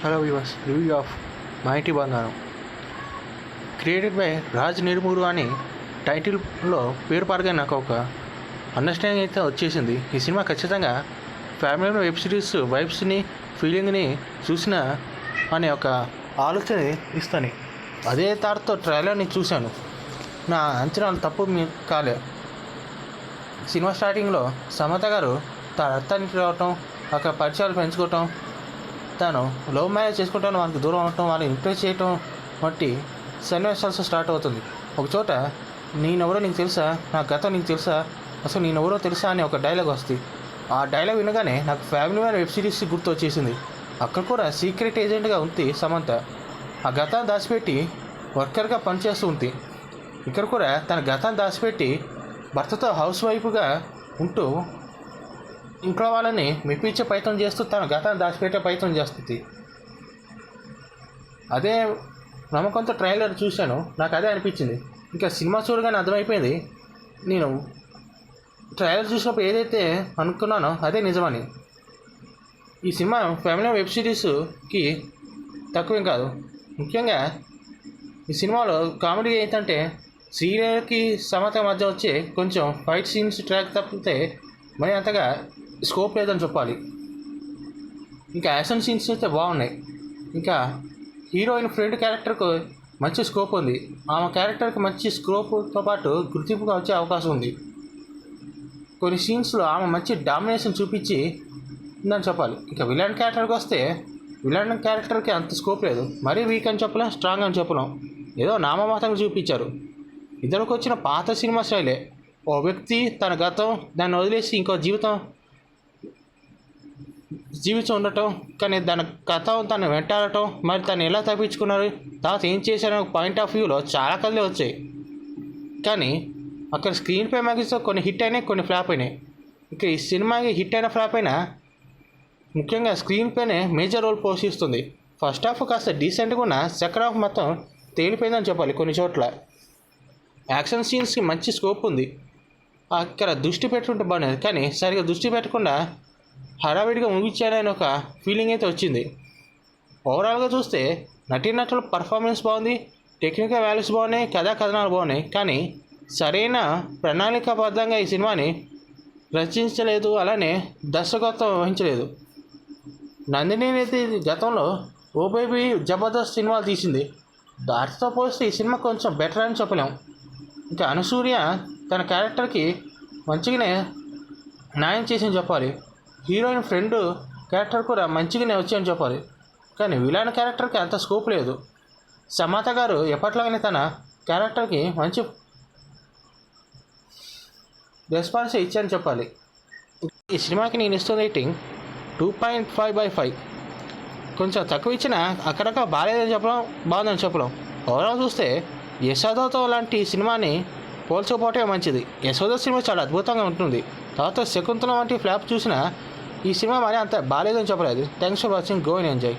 Hello viewers, review of మా ఇంటి బంగారం క్రియేటెడ్ బై రాజ్ నిర్మూరు అని టైటిల్లో పేరు పారుగా నాకు ఒక అండర్స్టాండింగ్ అయితే వచ్చేసింది. ఈ సినిమా ఖచ్చితంగా ఫ్యామిలీ వెబ్ సిరీస్ వైబ్స్ని ఫీలింగ్ని చూసిన అనే ఒక ఆలోచన ఇస్తాను. అదే తాడుతో ట్రైలర్ని చూశాను. నా అంచనాలు తప్పు కాలే. సినిమా స్టార్టింగ్లో సమత గారు తన అత్తానికి రావటం, అక్కడ పరిచయాలు పెంచుకోవటం, తను లవ్ మ్యారేజ్ చేసుకుంటాను వాళ్ళకి దూరం అవటం, వాళ్ళని ఇంప్రెస్ చేయటం వంటి సన్నివేశాలు స్టార్ట్ అవుతుంది. ఒకచోట నేనెవరో నీకు తెలుసా, నా గతం నీకు తెలుసా, అసలు నేనెవరో తెలుసా అని ఒక డైలాగ్ వస్తుంది. ఆ డైలాగ్ వినగానే నాకు ఫ్యామిలీ మ్యాన్ వెబ్ సిరీస్ గుర్తు వచ్చేసింది. అక్కడ కూడా సీక్రెట్ ఏజెంట్గా ఉంది సమంత. ఆ గతాన్ని దాచిపెట్టి వర్కర్గా పనిచేస్తూ ఉంది. ఇక్కడ కూడా తన గతాన్ని దాచిపెట్టి భర్తతో హౌస్ వైఫ్గా ఉంటూ ఇంట్లో వాళ్ళని మెప్పించే ప్రయత్నం చేస్తూ తన గతాన్ని దాచిపెట్టే ప్రయత్నం చేస్తుంది. అదే నమ్మకంతో ట్రైలర్ చూశాను, నాకు అదే అనిపించింది. ఇంకా సినిమా చూడగానే అర్థమైపోయింది, నేను ట్రైలర్ చూసినప్పుడు ఏదైతే అనుకున్నానో అదే నిజమని. ఈ సినిమా ఫ్యామిలీ వెబ్ సిరీస్కి తక్కువేం కాదు. ముఖ్యంగా ఈ సినిమాలో కామెడీ ఏంటంటే సీరియల్కి సమత మధ్య వచ్చే కొంచెం ఫైట్ సీన్స్ ట్రాక్ తప్పితే మరి అంతగా స్కోప్ లేదని చెప్పాలి. ఇంకా యాక్షన్ సీన్స్ అయితే బాగున్నాయి. ఇంకా హీరోయిన్ ఫ్రెండ్ క్యారెక్టర్కు మంచి స్కోప్ ఉంది. ఆమె క్యారెక్టర్కి మంచి స్కోప్తో పాటు గుర్తింపుగా వచ్చే అవకాశం ఉంది. కొన్ని సీన్స్లో ఆమె మంచి డామినేషన్ చూపించి ఉందని చెప్పాలి. ఇంకా విలన్ క్యారెక్టర్కి వస్తే విలన్ క్యారెక్టర్కి అంత స్కోప్ లేదు. మరీ వీక్ అని చెప్పలేం, స్ట్రాంగ్ అని చెప్పలేం, ఏదో నామమాత్రంగా చూపించారు. ఇద్దరికి వచ్చిన పాత సినిమా స్టైలే. ఓ వ్యక్తి తన గతం దాన్ని వదిలేసి ఇంకో జీవితం ఉండటం, కానీ దాని గతం తను వెంటాడటం, మరి తను ఎలా తప్పించుకున్నారు, తర్వాత ఏం చేశారనే పాయింట్ ఆఫ్ వ్యూలో చాలా కథలే వచ్చాయి. కానీ అక్కడ స్క్రీన్ ప్లే మ్యాగజైన్స్లో కొన్ని హిట్ అయినాయి, కొన్ని ఫ్లాప్ అయినాయి. ఇక ఈ సినిమాకి హిట్ అయిన ఫ్లాప్ అయినా ముఖ్యంగా స్క్రీన్ ప్లేనే మేజర్ రోల్ పోషిస్తుంది. ఫస్ట్ హాఫ్ కాస్త డీసెంట్గా ఉన్న సెకండ్ హాఫ్ మొత్తం తేలిపోయిందని చెప్పాలి. కొన్ని చోట్ల యాక్షన్ సీన్స్కి మంచి స్కోప్ ఉంది. అక్కడ దృష్టి పెట్టుకుంటే బాగుంది, కానీ సరిగ్గా దృష్టి పెట్టకుండా హడావిడిగా ముగించారని ఒక ఫీలింగ్ అయితే వచ్చింది. ఓవరాల్గా చూస్తే నటీనటుల పర్ఫార్మెన్స్ బాగుంది, టెక్నికల్ వాల్యూస్ బాగున్నాయి, కథనాలు బాగున్నాయి, కానీ సరైన ప్రణాళికాబద్ధంగా ఈ సినిమాని రచించలేదు, అలానే దర్శకత్వం వహించలేదు. నందిని అయితే గతంలో ఓ బేబీ జబర్దస్త్ సినిమాలు తీసింది. దాటితో పోస్తే ఈ సినిమా కొంచెం బెటర్ అని చెప్పలేం. ఇంకా అనసూయ తన క్యారెక్టర్కి మంచిగానే న్యాయం చేసింది చెప్పాలి. హీరోయిన్ ఫ్రెండ్ క్యారెక్టర్ కూడా మంచిగానే వచ్చాయని చెప్పాలి, కానీ విలన్ క్యారెక్టర్కి అంత స్కోప్ లేదు. సమత గారు ఎప్పట్లాగానే తన క్యారెక్టర్కి మంచి రెస్పాన్స్ ఇచ్చాయని చెప్పాలి. ఈ సినిమాకి నేను ఇస్తున్న రేటింగ్ 2.5/5. కొంచెం తక్కువ ఇచ్చినా అక్కడక్కడ బాగాలేదని చెప్పడం, బాగుందని చెప్పడం. ఓవరాల్ చూస్తే యశోదతో లాంటి సినిమాని పోల్చుకోవటమే మంచిది. యశోద సినిమా చాలా అద్భుతంగా ఉంటుంది. తర్వాత శకుంతలం వంటి ఫ్లాప్ చూసినా ఈ సినిమా మరి అంత బాగాలేదని చెప్పలేదు. Thanks for watching, go and enjoy.